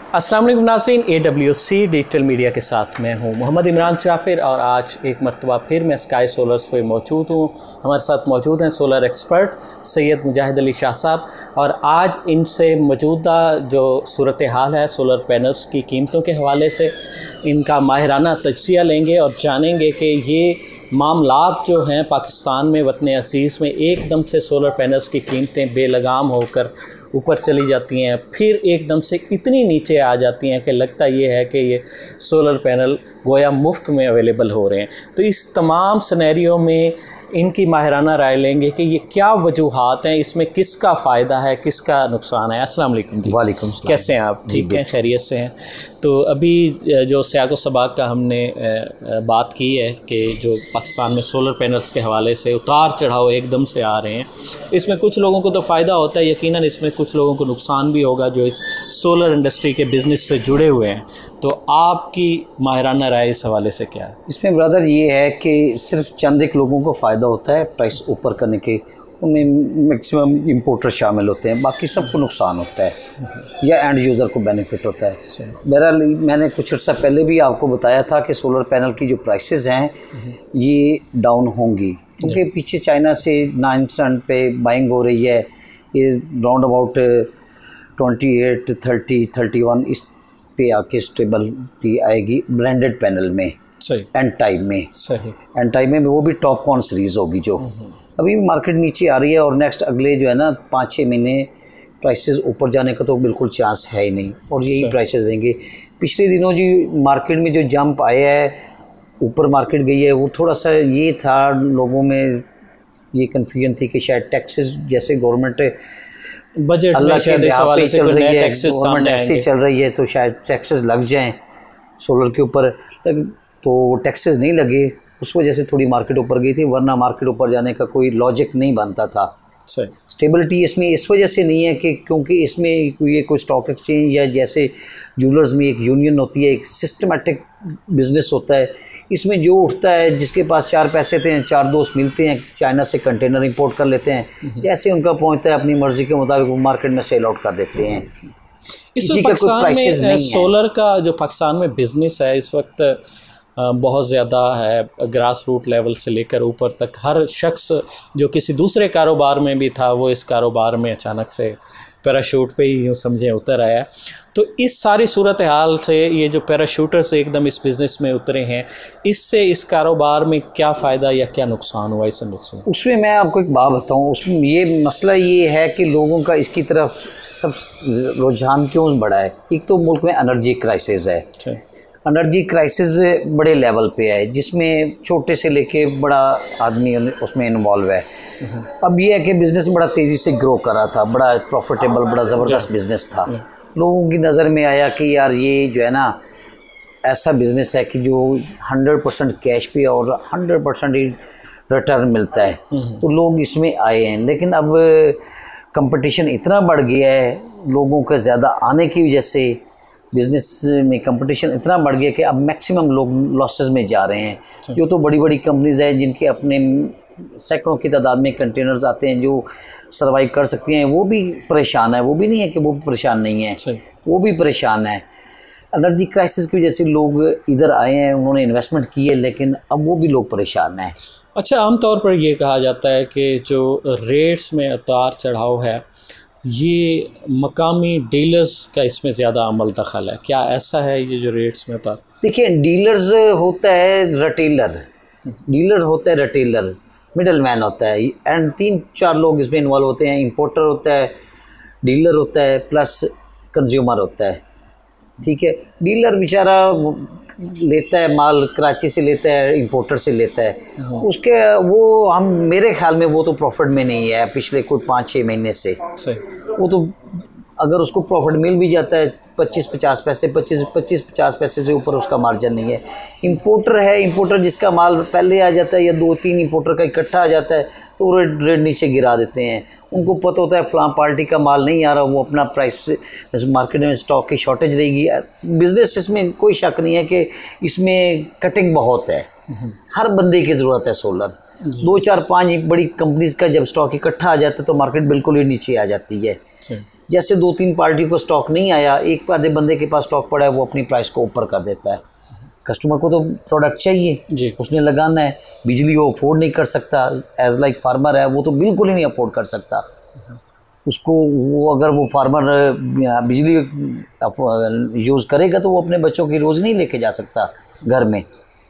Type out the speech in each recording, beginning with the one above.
अस्सलाम वालेकुम नाज़रीन, AWC डिजिटल मीडिया के साथ मैं हूं मोहम्मद इमरान जाफ़िर और आज एक मरतबा फिर मैं स्काई सोलर्स पे मौजूद हूं। हमारे साथ मौजूद हैं सोलर एक्सपर्ट सैयद मुजाहिद अली शाह साहब और आज इनसे मौजूदा जो सूरत हाल है सोलर पैनल्स की कीमतों के हवाले से इनका माहिराना तज्ज़िया लेंगे और जानेंगे कि ये मामलात जो हैं पाकिस्तान में वतन अज़ीज़ में एकदम से सोलर पैनल्स की कीमतें बेलगाम होकर ऊपर चली जाती हैं, फिर एकदम से इतनी नीचे आ जाती हैं कि लगता ये है कि ये सोलर पैनल गोया मुफ्त में अवेलेबल हो रहे हैं। तो इस तमाम सिनेरियो में इनकी माहिराना राय लेंगे कि ये क्या वजूहात हैं, इसमें किसका फ़ायदा है, किसका नुकसान है। अस्सलाम वालेकुम जी। वालेकुम सलाम। कैसे हैं आप? ठीक हैं, खैरियत से हैं? तो अभी जो सियाक़ो सबाक़ का हमने बात की है कि जो पाकिस्तान में सोलर पैनल्स के हवाले से उतार चढ़ाव एकदम से आ रहे हैं, इसमें कुछ लोगों को तो फ़ायदा होता है, यकीनन इसमें कुछ लोगों को नुकसान भी होगा जो इस सोलर इंडस्ट्री के बिज़नेस से जुड़े हुए हैं। तो आपकी माहिराना राय इस हवाले से क्या है? इसमें ब्रदर ये है कि सिर्फ चंद एक लोगों को फ़ायदा होता है प्राइस ऊपर करने के, उनमें मैक्सिमम इंपोर्टर शामिल होते हैं, बाकी सबको नुकसान होता है या एंड यूज़र को बेनिफिट होता है। बहरहाल मैंने कुछ अर्सा पहले भी आपको बताया था कि सोलर पैनल की जो प्राइसेस हैं ये डाउन होंगी, क्योंकि पीछे चाइना से 9 सेंट पे बाइंग हो रही है, ये राउंड अबाउट 28, 30, 31 इस पे आके स्टेबलिटी आएगी ब्रांडेड पैनल में। सही। एंड टाइम में सही। एंड टाइम में वो भी टॉप कॉन सीरीज़ होगी जो अभी मार्केट नीचे आ रही है, और नेक्स्ट अगले जो है ना 5-6 महीने प्राइसेस ऊपर जाने का तो बिल्कुल चांस है ही नहीं, और यही प्राइसेस रहेंगे। पिछले दिनों जी मार्केट में जो जंप आया है, ऊपर मार्केट गई है, वो थोड़ा सा ये था, लोगों में ये कन्फ्यूजन थी कि शायद टैक्सेस जैसे गवर्नमेंट बजट अल्लाह के हवाले से चल रही है, टैक्सेस गवर्नमेंट ऐसे चल रही है तो शायद टैक्सेस लग जाएं सोलर के ऊपर, तो टैक्सेस नहीं लगे, उस वजह से थोड़ी मार्केट ऊपर गई थी, वरना मार्केट ऊपर जाने का कोई लॉजिक नहीं बनता था। स्टेबिलिटी इसमें इस वजह से नहीं है कि क्योंकि इसमें ये कोई स्टॉक एक्सचेंज या जैसे जूलर्स में एक यूनियन होती है, एक सिस्टमेटिक बिजनेस होता है, इसमें जो उठता है जिसके पास 4 पैसे थे, 4 दोस्त मिलते हैं, चाइना से कंटेनर इंपोर्ट कर लेते हैं, जैसे उनका पहुंचता है अपनी मर्जी के मुताबिक वो मार्केट में सेल आउट कर देते हैं। इस वक्त पाकिस्तान में सोलर का जो पाकिस्तान में बिजनेस है इस वक्त बहुत ज़्यादा है, ग्रास रूट लेवल से लेकर ऊपर तक हर शख्स जो किसी दूसरे कारोबार में भी था वो इस कारोबार में अचानक से पैराशूट पे ही यूँ समझें उतर आया। तो इस सारी सूरत हाल से ये जो पैराशूटर्स एकदम इस बिज़नेस में उतरे हैं, इससे इस कारोबार में क्या फ़ायदा या क्या नुकसान हुआ इस से? उसमें मैं आपको एक बात बताऊँ, उसमें ये मसला ये है कि लोगों का इसकी तरफ सब रुझान क्यों बढ़ा है। एक तो मुल्क में एनर्जी क्राइसिस है, एनर्जी क्राइसिस बड़े लेवल पे है, जिसमें छोटे से लेके बड़ा आदमी उसमें इन्वॉल्व है। अब ये है कि बिज़नेस बड़ा तेज़ी से ग्रो कर रहा था, बड़ा प्रॉफिटेबल, बड़ा ज़बरदस्त बिज़नेस था। लोगों की नज़र में आया कि यार ये जो है ना ऐसा बिज़नेस है कि जो 100% कैश पे और 100% ही रिटर्न मिलता है, तो लोग इसमें आए हैं। लेकिन अब कंपटीशन इतना बढ़ गया है, लोगों के ज़्यादा आने की वजह से बिज़नेस में कंपटीशन इतना बढ़ गया कि अब मैक्सिमम लोग लॉसेस में जा रहे हैं। जो तो बड़ी बड़ी कंपनीज हैं जिनके अपने सैकड़ों की तादाद में कंटेनर्स आते हैं, जो सर्वाइव कर सकती हैं, वो भी परेशान है। वो भी नहीं है कि वो परेशान नहीं है, वो भी परेशान है। एनर्जी क्राइसिस की वजह से लोग इधर आए हैं, उन्होंने इन्वेस्टमेंट की है, लेकिन अब वो भी लोग परेशान हैं। अच्छा, आमतौर पर ये कहा जाता है कि जो रेट्स में उतार चढ़ाव है ये मकामी डीलर्स का इसमें ज़्यादा अमल दखल है, क्या ऐसा है ये जो रेट्स में उतार? देखिए, डीलर्स होता है रिटेलर, डीलर होता है रिटेलर, मिडल मैन होता है, एंड 3-4 लोग इसमें इन्वॉल्व होते हैं। इंपोर्टर होता है, डीलर होता है, प्लस कंज्यूमर होता है। ठीक है, डीलर बेचारा लेता है माल, कराची से लेता है, इंपोर्टर से लेता है, उसके वो हम मेरे ख्याल में वो तो प्रॉफिट में नहीं है पिछले कोई 5-6 महीने से। वो तो अगर उसको प्रॉफिट मिल भी जाता है 25-50 पैसे, 25-50 पैसे से ऊपर उसका मार्जिन नहीं है। इंपोर्टर है, इंपोर्टर जिसका माल पहले आ जाता है या 2-3 इंपोर्टर का इकट्ठा आ जाता है तो वो रेट नीचे गिरा देते हैं। उनको पता होता है फलां पार्टी का माल नहीं आ रहा, वो अपना प्राइस मार्केट में स्टॉक की शॉर्टेज रहेगी। बिज़नेस इसमें कोई शक नहीं है कि इसमें कटिंग बहुत है, हर बंदे की ज़रूरत है सोलर। 2-4-5 बड़ी कंपनीज का जब स्टॉक इकट्ठा आ जाता है तो मार्केट बिल्कुल ही नीचे आ जाती है। जैसे 2-3 पार्टियों को स्टॉक नहीं आया, एक आधे बंदे के पास स्टॉक पड़ा है, वो अपनी प्राइस को ऊपर कर देता है। कस्टमर को तो प्रोडक्ट चाहिए जी, उसने लगाना है, बिजली वो अफोर्ड नहीं कर सकता, एज लाइक फार्मर है वो तो बिल्कुल ही नहीं अफोर्ड कर सकता उसको। वो अगर वो फार्मर बिजली यूज़ करेगा तो वो अपने बच्चों की रोज़ नहीं लेके जा सकता घर में,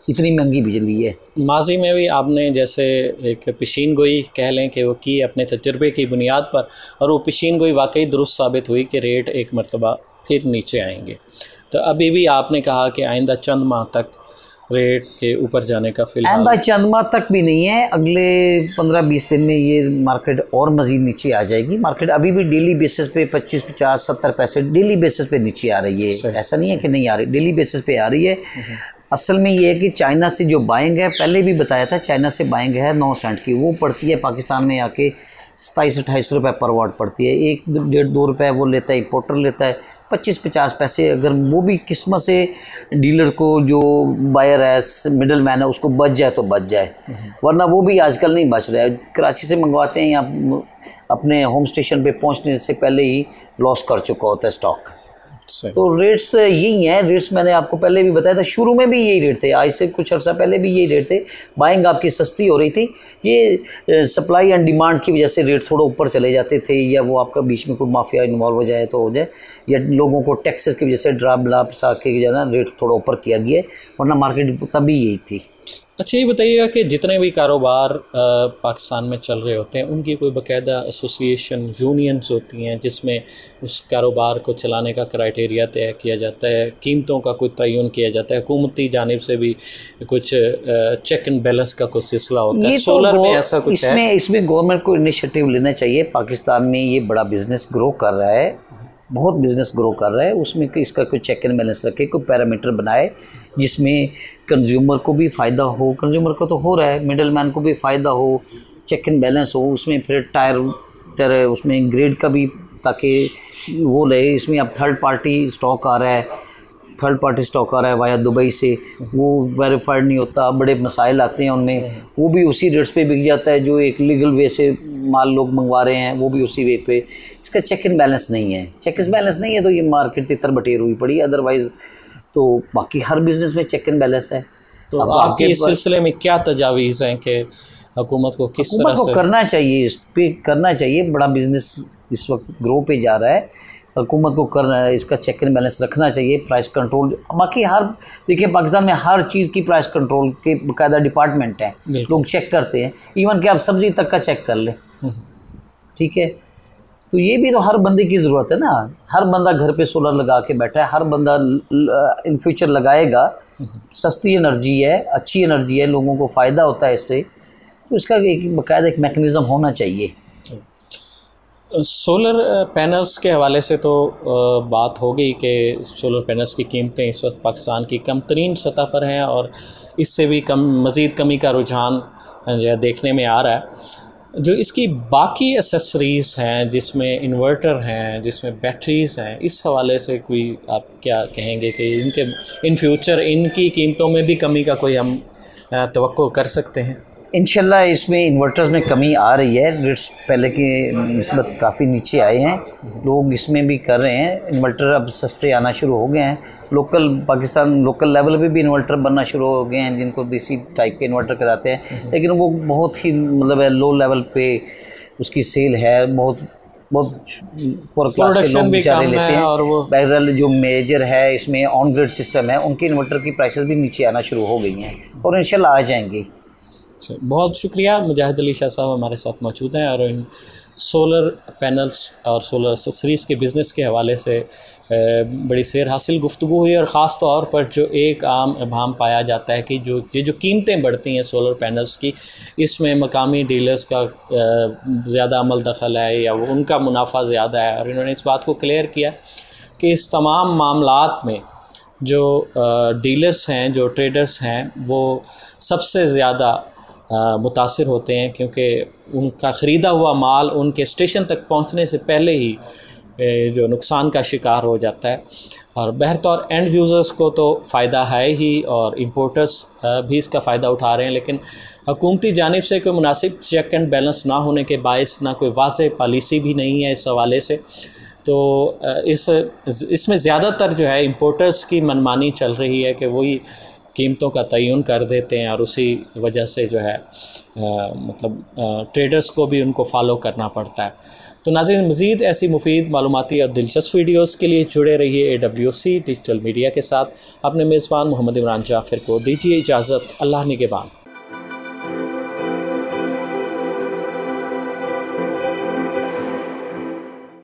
इतनी महंगी बिजली है। माजी में भी आपने जैसे एक पेशीन गोई कह लें कि वो की अपने तजर्बे की बुनियाद पर, और वो पेशीन गोई वाकई दुरुस्त साबित हुई कि रेट एक मरतबा फिर नीचे आएंगे। तो अभी भी आपने कहा कि आइंदा चंद माह तक रेट के ऊपर जाने का फिलहाल आइंदा चंद माह तक भी नहीं है, अगले 15-20 दिन में ये मार्केट और मज़ीद नीचे आ जाएगी। मार्केट अभी भी डेली बेसिस पे 25, 50, 70 पैसे डेली बेसिस पे नीचे आ रही है, ऐसा नहीं है कि नहीं आ रही, डेली बेसिस पे आ रही है। असल में ये है कि चाइना से जो बाइंग है, पहले भी बताया था, चाइना से बाइंग है 9 सेंट की, वो पड़ती है पाकिस्तान में आके 27-28 रुपये पर वाट पड़ती है। 1-1.5-2 रुपये वो लेता है, इंपोर्टर लेता है 25-50 पैसे। अगर वो भी किस्मत से डीलर को, जो बायर है, मिडल मैन है, उसको बच जाए तो बच जाए, वरना वो भी आजकल नहीं बच रहा है। कराची से मंगवाते हैं, यहाँ अपने होम स्टेशन पे पहुँचने से पहले ही लॉस कर चुका होता है स्टॉक। तो रेट्स यही हैं, रेट्स मैंने आपको पहले भी बताया था, शुरू में भी यही रेट थे, आज से कुछ अर्सा पहले भी यही रेट थे। बाइंग आपकी सस्ती हो रही थी, ये सप्लाई एंड डिमांड की वजह से रेट थोड़ा ऊपर चले जाते थे, या वो आपका बीच में कोई माफिया इन्वॉल्व हो जाए तो हो जाए, या लोगों को टैक्सेस की वजह से ड्राप लाप सा के जो है ना रेट थोड़ा ऊपर किया गया है, वरना मार्केट तभी यही थी। अच्छा, ये बताइएगा कि जितने भी कारोबार पाकिस्तान में चल रहे होते हैं, उनकी कोई बाकायदा एसोसिएशन, यूनियंस होती हैं जिसमें उस कारोबार को चलाने का क्राइटेरिया तय किया जाता है, कीमतों का कोई तयन किया जाता है, हुकूमती जानिब से भी कुछ चेक एंड बैलेंस का कोई सिलसिला होता है? सोलर में ऐसा कुछ है? इसमें गवर्नमेंट को इनिशिएटिव लेना चाहिए। पाकिस्तान में ये बड़ा बिजनेस ग्रो कर रहा है, बहुत बिजनेस ग्रो कर रहा है, उसमें इसका कोई चेक एंड बैलेंस रखे, कोई पैरामीटर बनाए जिसमें कंज्यूमर को भी फ़ायदा हो, कंज्यूमर को तो हो रहा है, मिडल मैन को भी फ़ायदा हो, चेक एंड बैलेंस हो, उसमें फिर टायर उसमें ग्रेड का भी, ताकि वो ले। इसमें अब थर्ड पार्टी स्टॉक आ रहा है वाया दुबई से, वो वेरीफाइड नहीं होता, बड़े मसाइल आते हैं उनमें, वो भी उसी रेट्स पे बिक जाता है जो एक लीगल वे से माल लोग मंगवा रहे हैं, वो भी उसी वे पे। इसका चेक एंड बैलेंस नहीं है, तो ये मार्केट तितर बटेर हुई पड़ी है। अदरवाइज़ तो बाकी हर बिज़नेस में चेक एंड बैलेंस है। तो आपके इस सिलसिले में क्या तजावीज़ हैं कि हुकूमत को किस तरह से करना चाहिए, इस पर करना चाहिए? बड़ा बिज़नेस इस वक्त ग्रो पे जा रहा है, हुकूमत को करना है, इसका चेक एंड बैलेंस रखना चाहिए, प्राइस कंट्रोल। बाकी हर, देखिए पाकिस्तान में हर चीज़ की प्राइस कंट्रोल के बाकायदा डिपार्टमेंट हैं, लोग चेक करते हैं, इवन कि आप सब्ज़ी तक का चेक कर लें, ठीक है। तो ये भी तो हर बंदे की ज़रूरत है ना, हर बंदा घर पे सोलर लगा के बैठा है, हर बंदा इन फ्यूचर लगाएगा। सस्ती एनर्जी है, अच्छी एनर्जी है, लोगों को फ़ायदा होता है इससे, तो इसका एक बाकायदा एक मैकेनिज़्म होना चाहिए। सोलर पैनल्स के हवाले से तो बात हो गई कि सोलर पैनल्स की कीमतें इस वक्त पाकिस्तान की कम तरीन सतह पर हैं, और इससे भी मज़ीद कमी का रुझान जो देखने में आ रहा है। जो इसकी बाकी एसेसरीज़ हैं, जिसमें इन्वर्टर हैं, जिसमें बैटरीज़ हैं, इस हवाले से कोई आप क्या कहेंगे कि इनके इन फ्यूचर इनकी कीमतों में भी कमी का कोई हम तवक्को कर सकते हैं? इंशाल्लाह इसमें इन्वर्टर्स में कमी आ रही है, रेट्स पहले की निस्बत काफ़ी नीचे आए हैं, लोग इसमें भी कर रहे हैं, इन्वर्टर अब सस्ते आना शुरू हो गए हैं। पाकिस्तान लोकल लेवल पे भी इन्वर्टर बनना शुरू हो गए हैं, जिनको देसी टाइप के इन्वर्टर कराते हैं, लेकिन वो बहुत ही मतलब लो लेवल पे उसकी सेल है, बहुत पुअर क्लास के लोग बेचारे लेते हैं। और वो बहरहाल जो मेजर है इसमें ऑन ग्रिड सिस्टम है, उनके इन्वर्टर की प्राइसेस भी नीचे आना शुरू हो गई हैं और इंशाल्लाह आ जाएंगी। बहुत शुक्रिया, मुजाहिद अली शाह साहब हमारे साथ मौजूद हैं, और इन सोलर पैनल्स और सोलर एक्सेसरीज़ के बिज़नेस के हवाले से बड़ी सैर हासिल गुफ्तगू हुई। और ख़ास तौर पर जो एक आम इबाम पाया जाता है कि जो कीमतें बढ़ती हैं सोलर पैनल्स की, इसमें मकामी डीलर्स का ज़्यादा अमल दखल है या वो उनका मुनाफा ज़्यादा है। और इन्होंने इस बात को क्लियर किया कि इस तमाम मामलात में जो डीलर्स हैं, जो ट्रेडर्स हैं, वो सबसे ज़्यादा मुतासिर होते हैं, क्योंकि उनका ख़रीदा हुआ माल उनके स्टेशन तक पहुंचने से पहले ही जो नुकसान का शिकार हो जाता है। और बहरतौर एंड यूज़र्स को तो फ़ायदा है ही और इम्पोर्टर्स भी इसका फ़ायदा उठा रहे हैं, लेकिन हुकूमती जानिब से कोई मुनासिब चेक एंड बैलेंस ना होने के बायस ना कोई वाज़ेह पॉलिसी भी नहीं है इस हवाले से। तो इसमें ज़्यादातर जो है इम्पोर्टर्स की मनमानी चल रही है कि वही कीमतों का तयन कर देते हैं और उसी वजह से जो है ट्रेडर्स को भी उनको फॉलो करना पड़ता है। तो नाज़रीन, मज़ीद ऐसी मुफीद मालूमाती और दिलचस्प वीडियोज़ के लिए जुड़े रहिए AWC डिजिटल मीडिया के साथ। अपने मेज़बान मोहम्मद इमरान जाफ़िर को दीजिए इजाज़त। अल्लाह निगहबान।